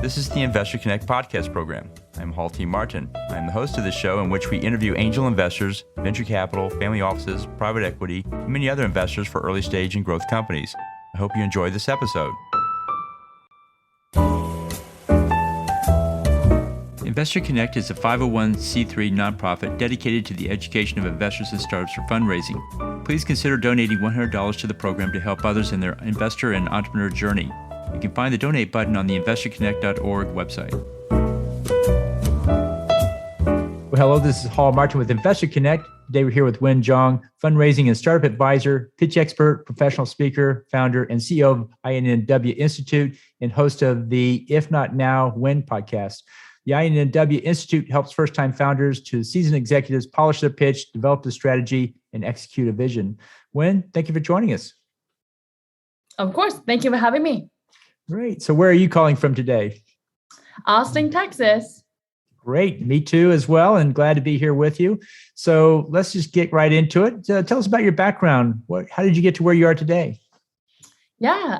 This is the Investor Connect podcast program. I'm Hall T. Martin. I'm the host of the show in which we interview angel investors, venture capital, family offices, private equity, and many other investors for early stage and growth companies. I hope you enjoy this episode. Investor Connect is a 501c3 nonprofit dedicated to the education of investors and startups for fundraising. Please consider donating $100 to the program to help others in their investor and entrepreneur journey. You can find the donate button on the investorconnect.org website. Well, hello, this is Hall Martin with Investor Connect. Today we're here with Wen Zhang, fundraising and startup advisor, pitch expert, professional speaker, founder, and CEO of INNW Institute, and host of the If Not Now, When podcast. The INNW Institute helps first-time founders to seasoned executives polish their pitch, develop the strategy, and execute a vision. Wen, thank you for joining us. Of course. Thank you for having me. Great. So where are you calling from today? Austin, Texas. Great. Me too as well, and glad to be here with you. So let's just get right into it. Tell us about your background. How did you get to where you are today? Yeah.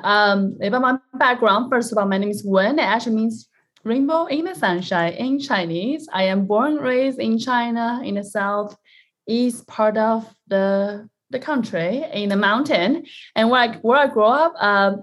About my background, first of all, my name is Wen. It actually means rainbow in the sunshine in Chinese. I am born and raised in China, in the southeast part of the country, in the mountain. And where I grew up,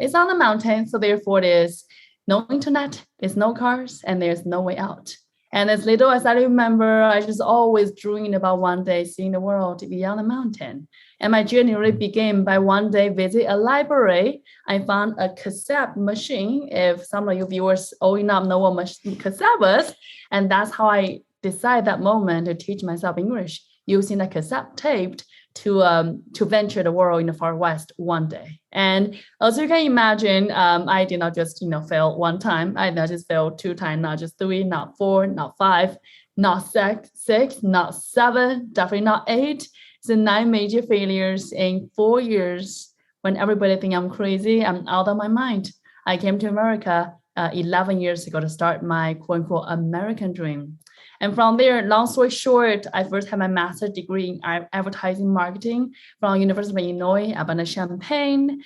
it's on the mountain. So therefore there's no internet, there's no cars, and there's no way out. And as little as I remember, I just always dreamed about one day seeing the world beyond the mountain. And my journey really began by one day visit a library. I found a cassette machine. If some of you viewers old enough know what cassette was, and that's how I decided that moment to teach myself English using a cassette tape to venture the world in the far west one day. And as you can imagine, I did not just fail one time. I not just failed two times, not just three, not four, not five, not six, not seven, definitely not eight. So 9 major failures in 4 years. When everybody think I'm crazy, I'm out of my mind. I came to America 11 years ago to start my quote unquote American dream. And from there, long story short, I first had my master's degree in advertising marketing from University of Illinois, Urbana-Champaign,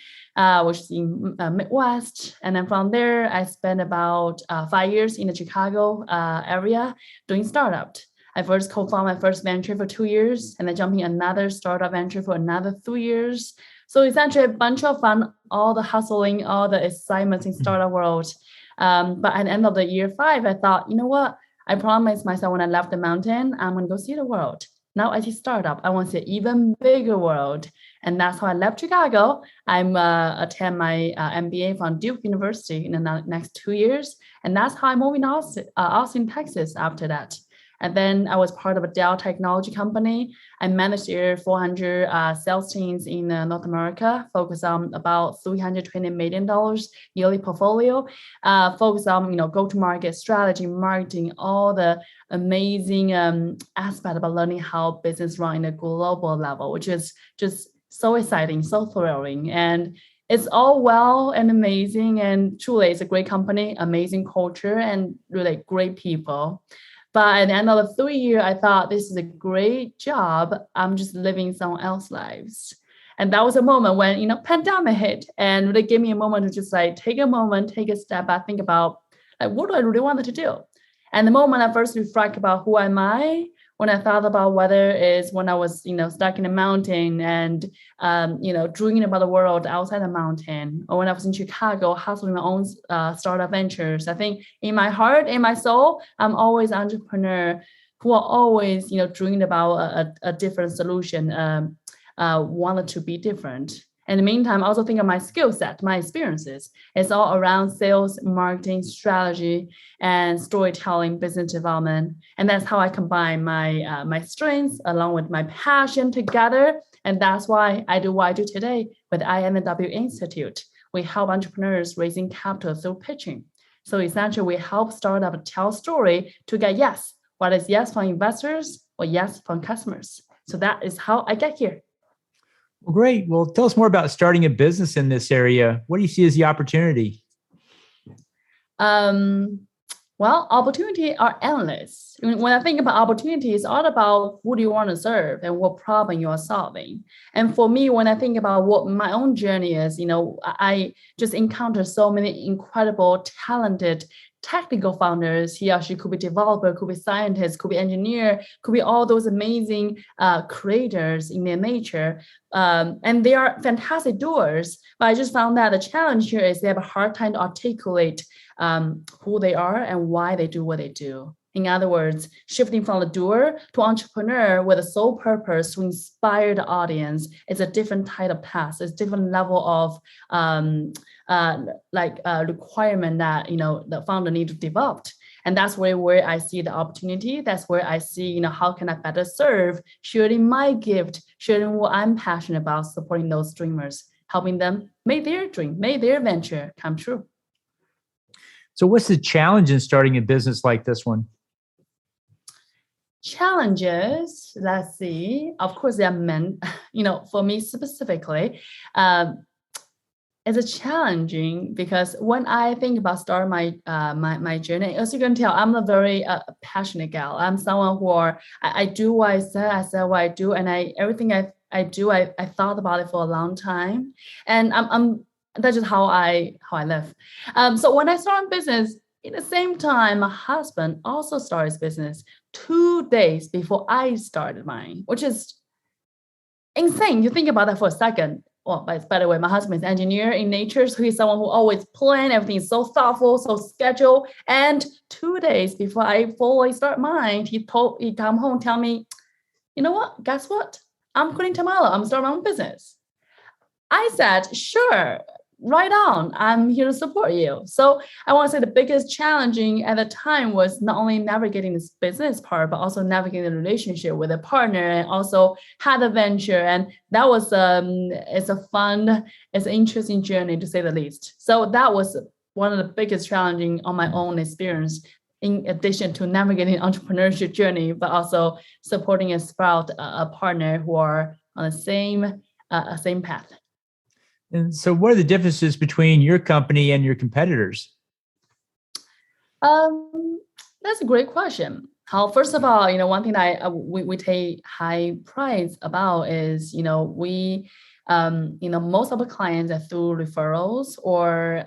which is in Midwest. And then from there, I spent about 5 years in the Chicago area doing startup. I first co-founded my first venture for 2 years, and then jumping another startup venture for another 3 years. So essentially a bunch of fun, all the hustling, all the excitement in startup world. But at the end of the year 5, I thought, you know what? I promised myself when I left the mountain, I'm going to go see the world. Now I see startup. I want to see an even bigger world. And that's how I left Chicago. I'm attend my MBA from Duke University in the next 2 years. And that's how I moved in Austin, Texas after that. And then I was part of a Dell technology company. I managed their 400 sales teams in North America, focused on about $320 million yearly portfolio, focused on go-to-market strategy, marketing, all the amazing aspect about learning how business run in a global level, which is just so exciting, so thrilling. And it's all well and amazing. And truly, it's a great company, amazing culture, and really great people. But at the end of the 3 years, I thought this is a great job. I'm just living someone else's lives. And that was a moment when, pandemic hit and really gave me a moment to just take a moment, take a step back, think about what do I really want to do? And the moment I first reflect about who am I, when I thought about whether it's when I was, stuck in a mountain and, dreaming about the world outside the mountain, or when I was in Chicago, hustling my own startup ventures. I think in my heart, in my soul, I'm always an entrepreneur who are always, dreaming about a different solution, wanted to be different. In the meantime, I also think of my skill set, my experiences. It's all around sales, marketing, strategy, and storytelling, business development. And that's how I combine my strengths along with my passion together. And that's why I do what I do today with INNW Institute. We help entrepreneurs raising capital through pitching. So essentially, we help startups tell story to get yes, whether it's yes from investors or yes from customers. So that is how I get here. Well, great. Well, tell us more about starting a business in this area. What do you see as the opportunity? Well, opportunities are endless. When I think about opportunities, it's all about who do you want to serve and what problem you are solving. And for me, when I think about what my own journey is, I just encountered so many incredible, talented, technical founders. He or she could be developer, could be scientist, could be engineer, could be all those amazing creators in their nature. And they are fantastic doers. But I just found that the challenge here is they have a hard time to articulate who they are and why they do what they do. In other words, shifting from the doer to entrepreneur with a sole purpose to inspire the audience is a different type of path. It's a different level of requirement that the founder need to develop. And that's where I see the opportunity. That's where I see how can I better serve, sharing my gift, sharing what I'm passionate about, supporting those dreamers, helping them make their dream, make their venture come true. So what's the challenge in starting a business like this one? Challenges, let's see. Of course, there are many, for me specifically, it's challenging because when I think about starting my journey, as you can tell, I'm a very passionate gal. I'm someone who I do what I say what I do, and everything I do, I thought about it for a long time, and that's just how I live. So when I started business, in the same time, my husband also started his business 2 days before I started mine, which is insane. You think about that for a second. Well, by the way, my husband is an engineer in nature, so he's someone who always plan everything is so thoughtful, so scheduled. And 2 days before I fully start mine, he come home, tell me, you know what? Guess what? I'm quitting tomorrow. I'm starting my own business. I said, sure. Right on, I'm here to support you. So I want to say the biggest challenging at the time was not only navigating this business part, but also navigating the relationship with a partner and also had a venture. And that was it's an interesting journey to say the least. So that was one of the biggest challenging on my own experience, in addition to navigating entrepreneurship journey, but also supporting a partner who are on the same path. And so what are the differences between your company and your competitors? That's a great question. First of all, one thing that we take high pride about is, we, most of the clients are through referrals or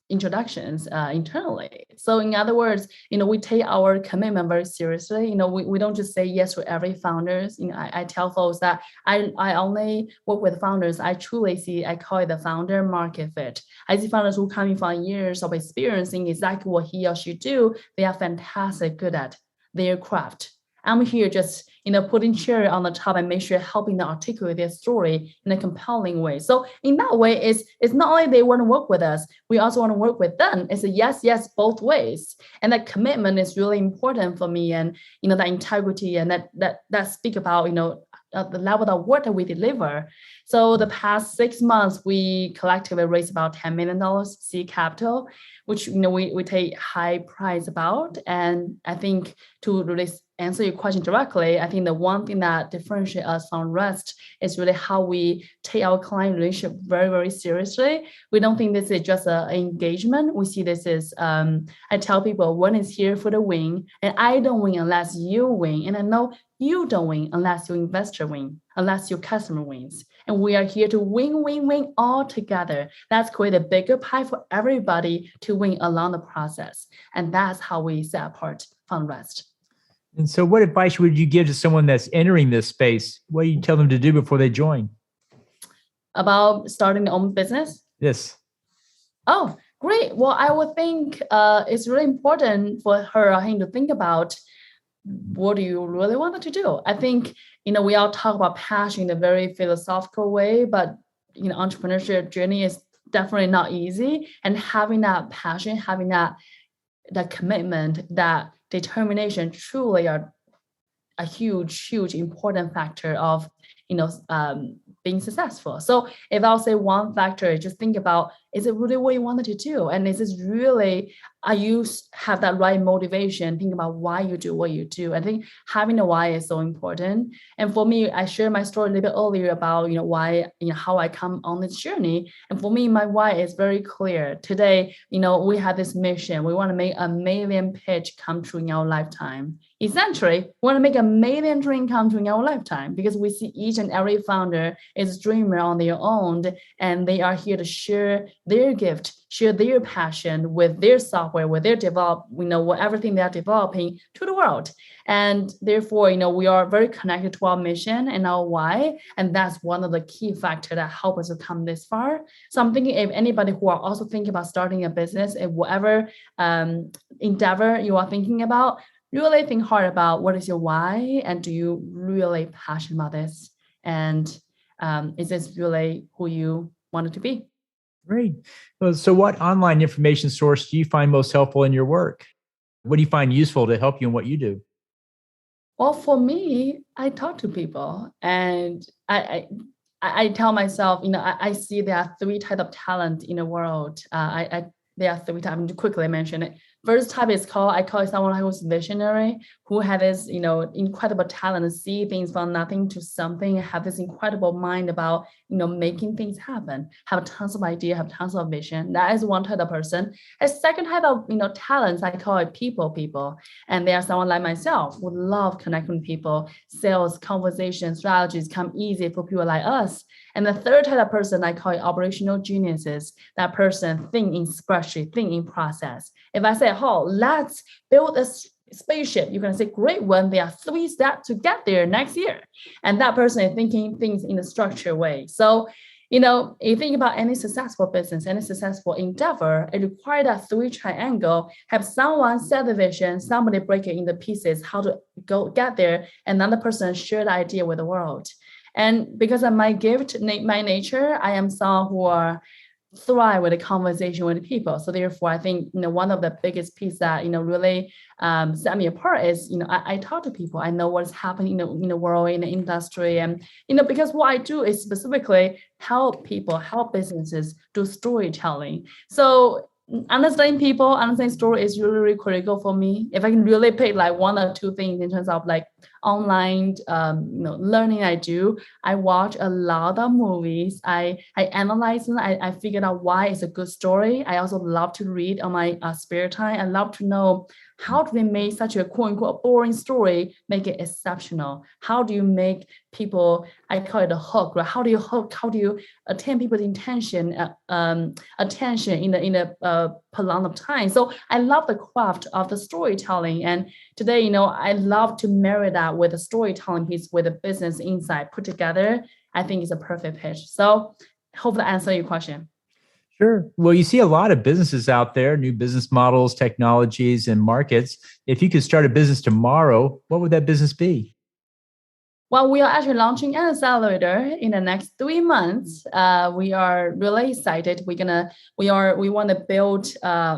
introductions internally. So in other words, we take our commitment very seriously. We don't just say yes to every founders. I tell folks that I only work with founders. I call it the founder market fit. I see founders who coming from years of experiencing exactly what he or she do. They are fantastic, good at their craft. I'm here just, putting cherry on the top and make sure helping them articulate their story in a compelling way. So in that way, it's not only they want to work with us, we also want to work with them. It's a yes, both ways. And that commitment is really important for me. And, that integrity and that speak about, the level of work that we deliver. So the past 6 months, we collectively raised about $10 million seed capital, which we take high price about. And I think to really answer your question directly, I think the one thing that differentiates us from rest is really how we take our client relationship very, very seriously. We don't think this is just an engagement. We see this as, I tell people, one is here for the win, and I don't win unless you win. And I know you don't win unless your investor win, unless your customer wins. And we are here to win all together. Let's create a bigger pie for everybody to win along the process. And that's how we set apart from rest. And so what advice would you give to someone that's entering this space? What do you tell them to do before they join? About starting their own business? Yes. Oh, great. Well, I would think it's really important for her or him to think about what do you really want to do? I think, we all talk about passion in a very philosophical way, but, entrepreneurship journey is definitely not easy. And having that passion, having that commitment, that determination truly are a huge important factor of being successful. So if I'll say one factor, just think about, is it really what you wanted to do? And is this really, are you have that right motivation? Think about why you do what you do. I think having a why is so important. And for me, I shared my story a little bit earlier about, why, how I come on this journey. And for me, my why is very clear. Today, we have this mission. We want to make 1 million pitch come true in our lifetime. Essentially, we want to make 1 million dream come true in our lifetime, because we see each and every founder is a dreamer on their own, and they are here to share their gift, share their passion with their soft software where they're everything they're developing to the world. And therefore, we are very connected to our mission and our why. And that's one of the key factors that help us to come this far. So I'm thinking if anybody who are also thinking about starting a business, in whatever endeavor you are thinking about, really think hard about what is your why and do you really passionate about this? And is this really who you want it to be? Great. Well, so what online information source do you find most helpful in your work? What do you find useful to help you in what you do? Well, for me, I talk to people and I tell myself, I see there are three types of talent in the world. There are three types. To quickly mention it. First type I call it someone who's visionary, who has this, incredible talent to see things from nothing to something, have this incredible mind about, making things happen, have tons of idea, have tons of vision. That is one type of person. A second type of, talents, I call it people. And there are someone like myself who love connecting with people, sales, conversation, strategies come easy for people like us. And the third type of person, I call it operational geniuses. That person think in spreadsheet, think in process. If I say, let's build a spaceship, you're going to say, great one. There are 3 steps to get there next year. And that person is thinking things in a structured way. So, if you think about any successful business, any successful endeavor, it requires that 3 triangle, have someone set the vision, somebody break it into pieces, how to get there, and another person share the idea with the world. And because of my gift, my nature, I am someone who thrive with a conversation with people. So therefore, I think, one of the biggest pieces that, really set me apart is, I talk to people. I know what's happening in the world, in the industry. And, because what I do is specifically help people, help businesses do storytelling. So understanding people, understanding story is really, really critical for me. If I can really pick like 1 or 2 things in terms of like online, learning I watch a lot of movies. I analyze them. I figured out why it's a good story. I also love to read on my spare time. I love to know how do they make such a quote unquote boring story, make it exceptional? How do you make people, I call it a hook, right? How do you hook? How do you attain people's attention in a prolonged of time? So I love the craft of the storytelling. And today, I love to marry that with a storytelling piece with a business insight put together. I think it's a perfect pitch. So hope that answers your question. Sure. Well, you see a lot of businesses out there, new business models, technologies, and markets. If you could start a business tomorrow, what would that business be? Well, we are actually launching an accelerator in the next 3 months. We are really excited. We want to build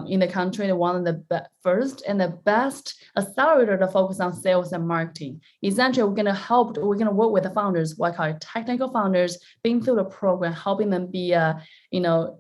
in the country one of the first and the best accelerator to focus on sales and marketing. Essentially, we're going to work with the founders, what I call technical founders, being through the program, helping them be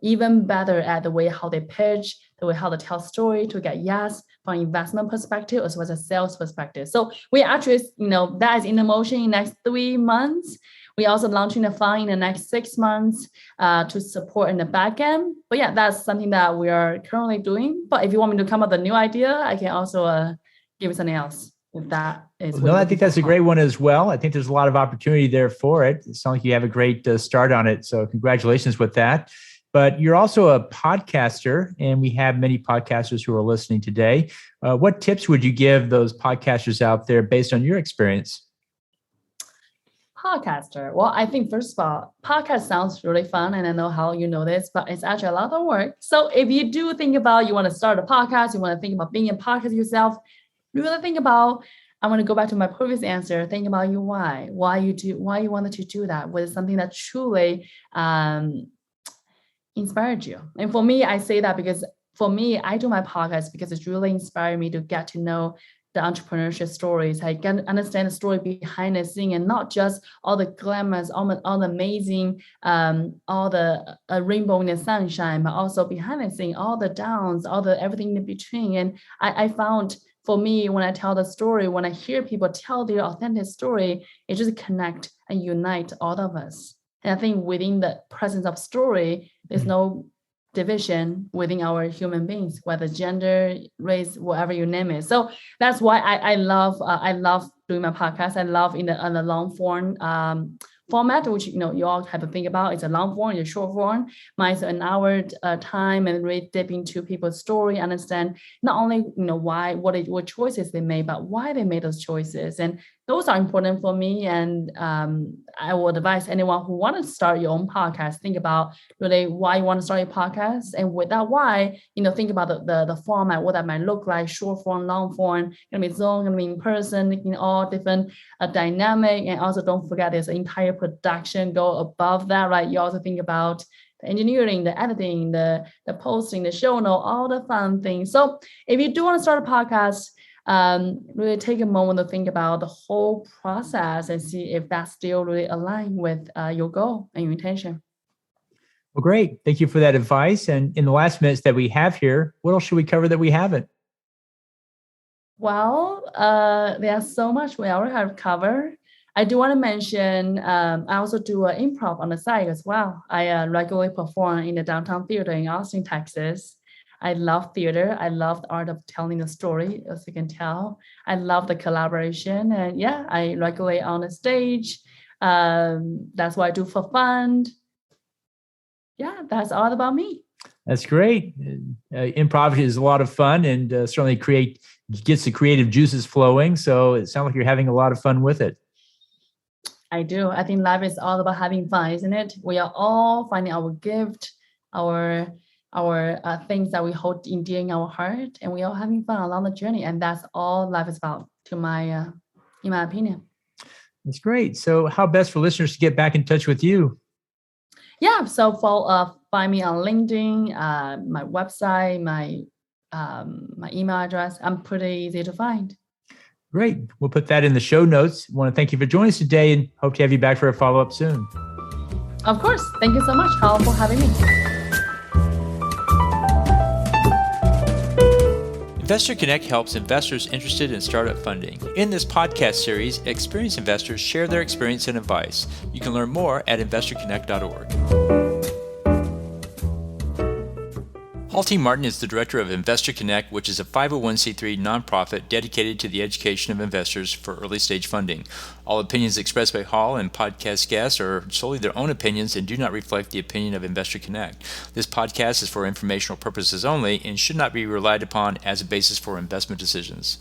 even better at the way how they pitch, the way how they tell story to get yes from investment perspective as well as a sales perspective. So we actually, that is in the motion in the next 3 months. We also launching the fund in the next 6 months to support in the back end. But yeah, that's something that we are currently doing. But if you want me to come up with a new idea, I can also give you something else. If that is no, I think that's a great one as well. I think there's a lot of opportunity there for it. It sounds like you have a great start on it. So congratulations with that. But you're also a podcaster, and we have many podcasters who are listening today. What tips would you give those podcasters out there based on your experience? Podcaster. Well, I think first of all, podcast sounds really fun, and I know how you know this, but it's actually a lot of work. So if you do think about you want to start a podcast, you want to think about being a podcast yourself, really think about. I want to go back to my previous answer. Think about your why you wanted to do that. Was it something that truly inspired you? And for me, I say that because for me, I do my podcast because it's really inspired me to get to know the entrepreneurship stories. I can understand the story behind the scene and not just all the glamours, all the amazing, all the rainbow in the sunshine, but also behind the scene, all the downs, all the everything in between. And I found for me, when I tell the story, when I hear people tell their authentic story, it just connect and unite all of us. And I think within the presence of story, there's no division within our human beings, whether gender, race, whatever you name it. So that's why I love doing my podcast. I love in the long form format, which you all have to think about. It's a long form, it's a short form. Mine's an hour time, and really dip into people's story, understand not only why, what choices they made, but why they made those choices. And those are important for me. And I would advise anyone who want to start your own podcast, think about really why you want to start your podcast. And with that why, think about the format, what that might look like, short form, long form, gonna be Zoom, gonna be in person, all different dynamic. And also don't forget there's an entire production go above that, right? You also think about the engineering, the editing, the posting, the show note, all the fun things. So if you do want to start a podcast, really take a moment to think about the whole process and see if that's still really aligned with your goal and your intention. Well, great. Thank you for that advice. And in the last minutes that we have here, what else should we cover that we haven't? Well, there's so much we already have covered. I do want to mention, I also do improv on the side as well. I regularly perform in the downtown theater in Austin, Texas. I love theater. I love the art of telling a story, as you can tell. I love the collaboration. And yeah, I regularly on the stage. That's what I do for fun. Yeah, that's all about me. That's great. Improv is a lot of fun and certainly gets the creative juices flowing. So it sounds like you're having a lot of fun with it. I do. I think life is all about having fun, isn't it? We are all finding our gift, our things that we hold in dear in our heart, and we are having fun along the journey. And that's all life is about, in my opinion. That's great. So how best for listeners to get back in touch with you? Yeah, so find me on LinkedIn, my website, my email address. I'm pretty easy to find. Great. We'll put that in the show notes. I want to thank you for joining us today and hope to have you back for a follow-up soon. Of course. Thank you so much, Hal, for having me. Investor Connect helps investors interested in startup funding. In this podcast series, experienced investors share their experience and advice. You can learn more at investorconnect.org. Hall T. Martin is the director of Investor Connect, which is a 501c3 nonprofit dedicated to the education of investors for early stage funding. All opinions expressed by Hall and podcast guests are solely their own opinions and do not reflect the opinion of Investor Connect. This podcast is for informational purposes only and should not be relied upon as a basis for investment decisions.